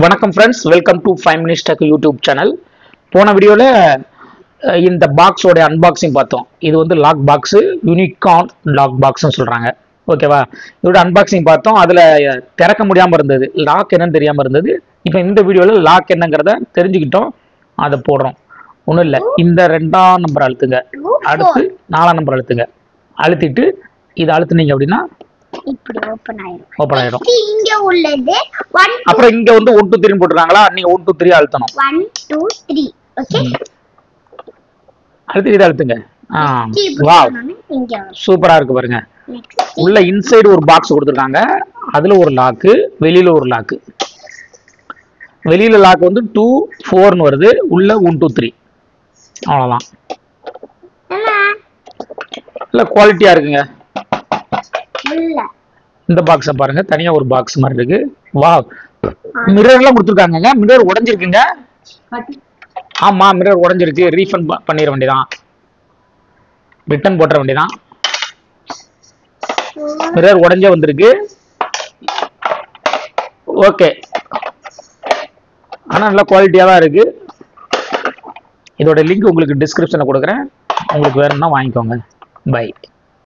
வணக்கம் friends, welcome to 5 Minutes Tech YouTube channel. போன வீடியோவில் இந்த பாக்ஸோட அன்பாக்சிங் பார்த்தோம். இது வந்து லாக் பாக்ஸு, யூனிகார்ன் லாக் பாக்ஸ்னு சொல்கிறாங்க. ஓகேவா? இதோட அன்பாக்சிங் பார்த்தோம். அதில் திறக்க முடியாமல் இருந்தது, லாக் என்னன்னு தெரியாமல் இருந்தது. இப்போ இந்த வீடியோவில் லாக் என்னங்கிறத தெரிஞ்சுக்கிட்டோம், அதை போடுறோம். ஒன்றும் இல்லை, இந்த 2ஆம் நம்பர் அழுத்துங்க, அடுத்து 4ஆம் நம்பர் அழுத்துங்க. அழுத்திட்டு இதை அழுத்துனீங்க அப்படின்னா இப்படி ஓபன் ஆயிடும். இங்க உள்ளது அப்புறம் இங்க வந்து 1 2 3 போட்டுறாங்களா, நீங்க 1 2 3 அழுத்தணும். 1 2 3 ஓகே. அழுத்தி இதை அழுத்துங்க. வாவ், இங்க சூப்பரா இருக்கு பாருங்க. உள்ள இன்சைடு ஒரு பாக்ஸ் கொடுத்துருக்காங்க, அதுல ஒரு லாக்கு, வெளியில ஒரு லாக்கு. வெளியில லாக் வந்து 2 4ன்னு வருது, உள்ள 1 2 3 அவ்வளவுதான். இல்ல குவாலிட்டியா இருக்குங்க. இந்த பாக்ஸை பாருங்க, தனியா ஒரு பாக்ஸ் மாதிரி இருக்கு. வாவ், மிரர் எல்லாம் கொடுத்துருக்காங்க. மிரர் உடைஞ்சிருக்குங்க. ஆமா, மிரர் உடைஞ்சிருக்கு. ரீஃபண்ட் பண்ணிட வேண்டியதான், ரிட்டர்ன் போட்ட வேண்டியதான். மிரர் உடைஞ்சே வந்திருக்கு. ஓகே, ஆனா நல்ல குவாலிட்டியா தான் இருக்கு. இதோட லிங்க் உங்களுக்கு டிஸ்கிரிப்ஷன்ல கொடுக்குறேன், உங்களுக்கு வேணும்னா வாங்கிக்கோங்க. பை.